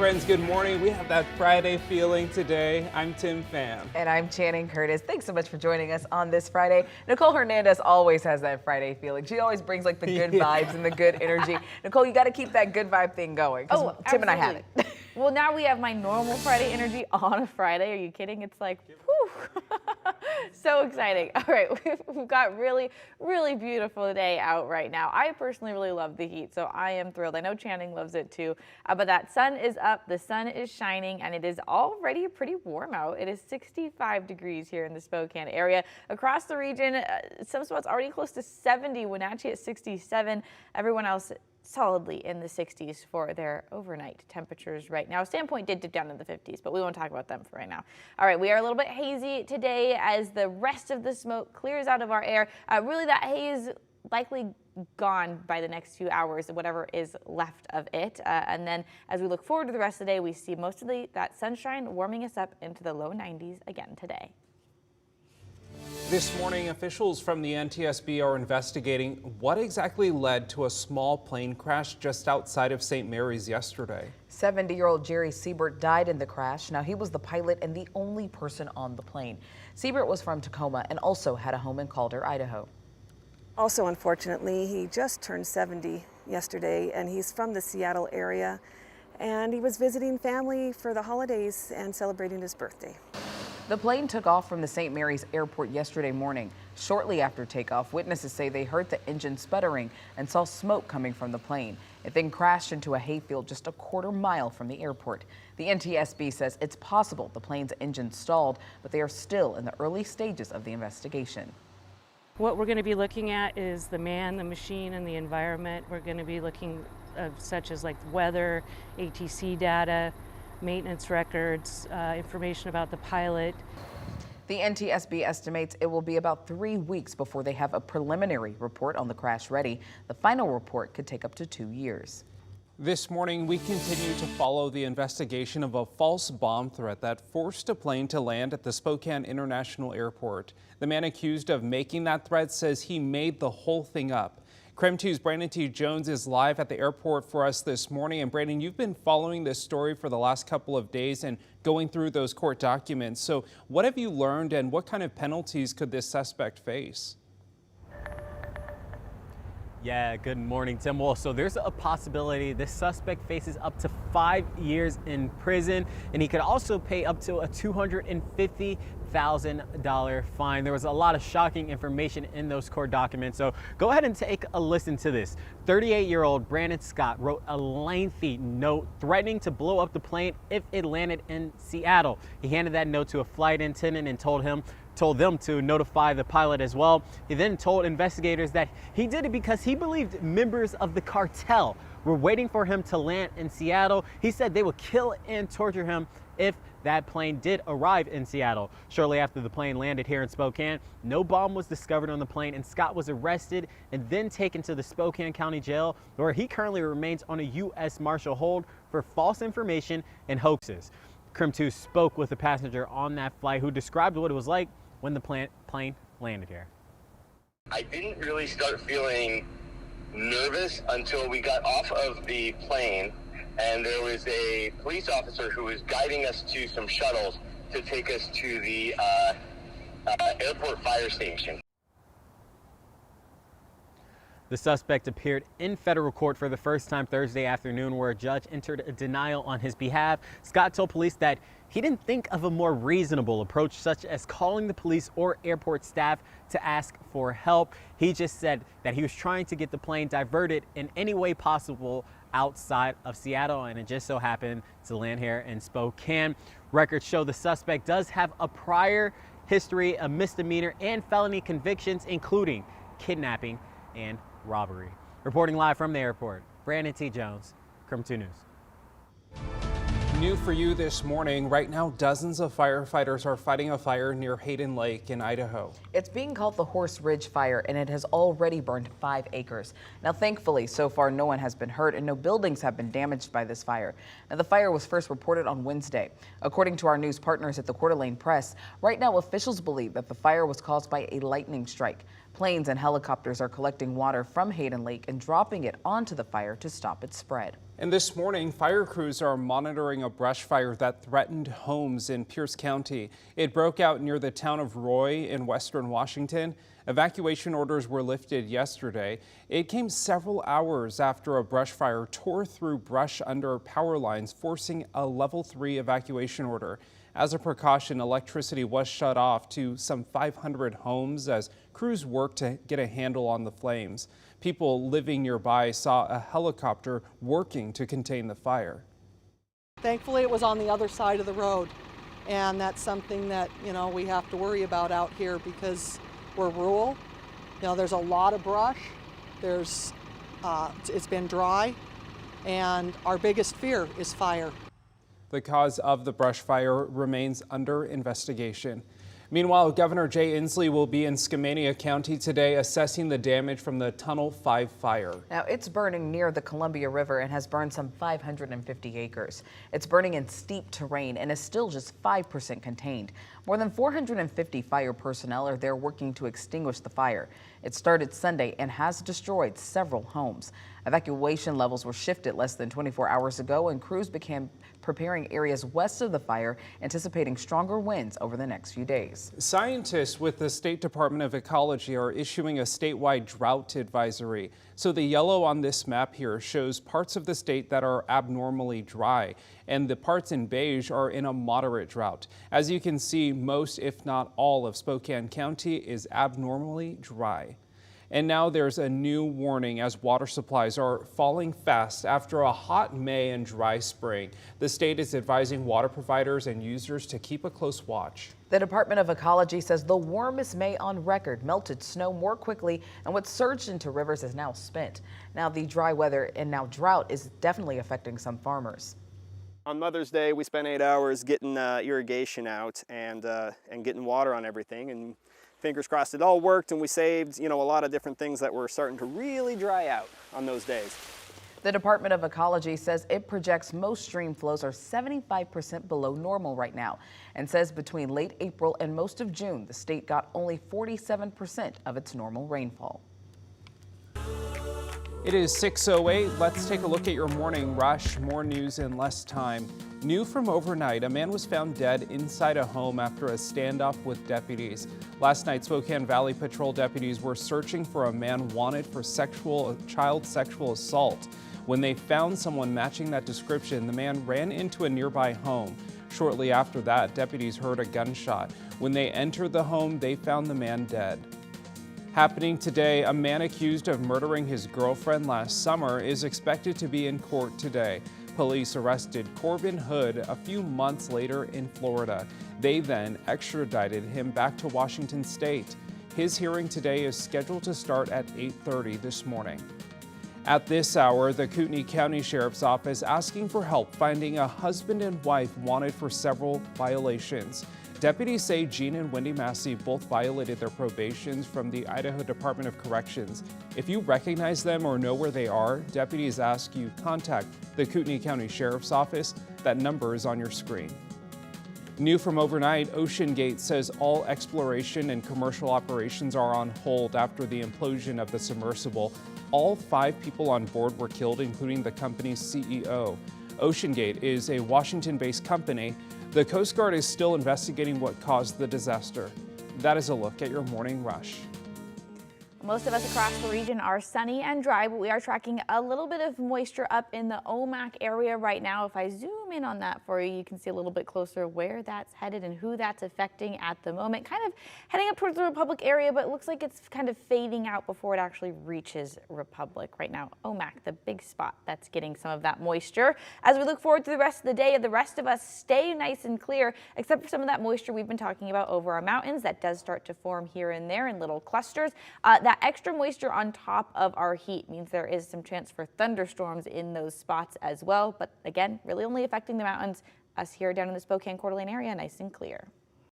Friends, good morning. We have that Friday feeling today. I'm Tim Pham. And I'm Channing Curtis. Thanks so much for joining us on this Friday. Nicole Hernandez always has that Friday feeling. She always brings like the good vibes and the good energy. Nicole, you got to keep that good vibe thing going. Oh, Tim and I have it. Well, now we have my normal Friday energy on a Friday. Are you kidding? It's like, whew. So exciting. All right, we've got really, really beautiful day out right now. I personally really love the heat, so I am thrilled. I know Channing loves it too, but that sun is up, the sun is shining, and it is already pretty warm out. It is 65 degrees here in the Spokane area. Across the region, some spots already close to 70, Wenatchee at 67. Everyone else solidly in the 60s for their overnight temperatures right now. Sandpoint did dip down in the 50s, but we won't talk about them for right now. All right, we are a little bit hazy today as the rest of the smoke clears out of our air. Really, that haze likely gone by the next few hours, whatever is left of it. And then as we look forward to the rest of the day, we see most of that sunshine warming us up into the low 90s again today. This morning, officials from the NTSB are investigating what exactly led to a small plane crash just outside of St. Mary's yesterday. 70-year-old Jerry Siebert died in the crash. Now, he was the pilot and the only person on the plane. Siebert was from Tacoma and also had a home in Calder, Idaho. Also, unfortunately, he just turned 70 yesterday, and he's from the Seattle area, and he was visiting family for the holidays and celebrating his birthday. The plane took off from the St. Mary's airport yesterday morning. Shortly after takeoff, witnesses say they heard the engine sputtering and saw smoke coming from the plane. It then crashed into a hayfield just a quarter mile from the airport. The NTSB says it's possible the plane's engine stalled, but they are still in the early stages of the investigation. What we're going to be looking at is the man, the machine, and the environment. We're going to be looking such as like weather, ATC data, maintenance records, information about the pilot. The NTSB estimates it will be about 3 weeks before they have a preliminary report on the crash ready. The final report could take up to 2 years. This morning, we continue to follow the investigation of a false bomb threat that forced a plane to land at the Spokane International Airport. The man accused of making that threat says he made the whole thing up. KREM 2's Brandon T. Jones is live at the airport for us this morning. And Brandon, you've been following this story for the last couple of days and going through those court documents. So what have you learned and what kind of penalties could this suspect face? Yeah, good morning, Tim. Well, so there's a possibility this suspect faces up to 5 years in prison, and he could also pay up to a $250,000 fine. There was a lot of shocking information in those court documents, so go ahead and take a listen to this. 38-year-old Brandon Scott wrote a lengthy note threatening to blow up the plane if it landed in Seattle. He handed that note to a flight attendant and told them to notify the pilot as well. He then told investigators that he did it because he believed members of the cartel were waiting for him to land in Seattle. He said they would kill and torture him if that plane did arrive in Seattle. Shortly after the plane landed here in Spokane, no bomb was discovered on the plane, and Scott was arrested and then taken to the Spokane County Jail, where he currently remains on a U.S. Marshal hold for false information and hoaxes. KREM 2 spoke with a passenger on that flight who described what it was like when the plane landed here. I didn't really start feeling nervous until we got off of the plane and there was a police officer who was guiding us to some shuttles to take us to the airport fire station. The suspect appeared in federal court for the first time Thursday afternoon, where a judge entered a denial on his behalf. Scott told police that he didn't think of a more reasonable approach, such as calling the police or airport staff to ask for help. He just said that he was trying to get the plane diverted in any way possible outside of Seattle, and it just so happened to land here in Spokane. Records show the suspect does have a prior history of misdemeanor and felony convictions, including kidnapping and robbery. Reporting live from the airport, Brandon T. Jones, KREM 2 News. New for you this morning, right now dozens of firefighters are fighting a fire near Hayden Lake in Idaho. It's being called the Horse Ridge Fire, and it has already burned 5 acres. Now, thankfully, so far no one has been hurt and no buildings have been damaged by this fire. Now, the fire was first reported on Wednesday. According to our news partners at the Coeur d'Alene Press, right now officials believe that the fire was caused by a lightning strike. Planes and helicopters are collecting water from Hayden Lake and dropping it onto the fire to stop its spread. And this morning, fire crews are monitoring a brush fire that threatened homes in Pierce County. It broke out near the town of Roy in western Washington. Evacuation orders were lifted yesterday. It came several hours after a brush fire tore through brush under power lines, forcing a level 3 evacuation order. As a precaution, electricity was shut off to some 500 homes as crews worked to get a handle on the flames. People living nearby saw a helicopter working to contain the fire. Thankfully, it was on the other side of the road, and that's something that, we have to worry about out here because we're rural. There's a lot of brush. It's been dry, and our biggest fear is fire. The cause of the brush fire remains under investigation. Meanwhile, Governor Jay Inslee will be in Skamania County today assessing the damage from the Tunnel 5 fire. Now, it's burning near the Columbia River and has burned some 550 acres. It's burning in steep terrain and is still just 5% contained. More than 450 fire personnel are there working to extinguish the fire. It started Sunday and has destroyed several homes. Evacuation levels were shifted less than 24 hours ago, and crews began preparing areas west of the fire, anticipating stronger winds over the next few days. Scientists with the State Department of Ecology are issuing a statewide drought advisory. So the yellow on this map here shows parts of the state that are abnormally dry, and the parts in beige are in a moderate drought. As you can see, most, if not all, of Spokane County is abnormally dry. And now there's a new warning as water supplies are falling fast after a hot May and dry spring. The state is advising water providers and users to keep a close watch. The Department of Ecology says the warmest May on record melted snow more quickly, and what surged into rivers is now spent. Now the dry weather and now drought is definitely affecting some farmers. On Mother's Day, we spent 8 hours getting irrigation out and getting water on everything, and fingers crossed it all worked, and we saved, a lot of different things that were starting to really dry out on those days. The Department of Ecology says it projects most stream flows are 75% below normal right now, and says between late April and most of June, the state got only 47% of its normal rainfall. It is 6:08. Let's take a look at your morning rush. More news in less time. New from overnight, a man was found dead inside a home after a standoff with deputies. Last night, Spokane Valley Patrol deputies were searching for a man wanted for child sexual assault. When they found someone matching that description, the man ran into a nearby home. Shortly after that, deputies heard a gunshot. When they entered the home, they found the man dead. Happening today, a man accused of murdering his girlfriend last summer is expected to be in court today. Police arrested Corbin Hood a few months later in Florida. They then extradited him back to Washington State. His hearing today is scheduled to start at 8:30 this morning. At this hour, the Kootenai County Sheriff's Office asking for help finding a husband and wife wanted for several violations. Deputies say Gene and Wendy Massey both violated their probations from the Idaho Department of Corrections. If you recognize them or know where they are, deputies ask you contact the Kootenai County Sheriff's Office. That number is on your screen. New from overnight, OceanGate says all exploration and commercial operations are on hold after the implosion of the submersible. All 5 people on board were killed, including the company's CEO. OceanGate is a Washington-based company. The Coast Guard is still investigating what caused the disaster. That is a look at your morning rush. Most of us across the region are sunny and dry, but we are tracking a little bit of moisture up in the Omak area right now. If I zoom in on that for you, you can see a little bit closer where that's headed and who that's affecting at the moment. Kind of heading up towards the Republic area, but it looks like it's kind of fading out before it actually reaches Republic. Right now, Omak, the big spot that's getting some of that moisture. As we look forward to the rest of the day, the rest of us stay nice and clear, except for some of that moisture we've been talking about over our mountains. That does start to form here and there in little clusters. That extra moisture on top of our heat means there is some chance for thunderstorms in those spots as well. But again, really only affecting the mountains. Us here down in the Spokane Coeur d'Alene area, nice and clear.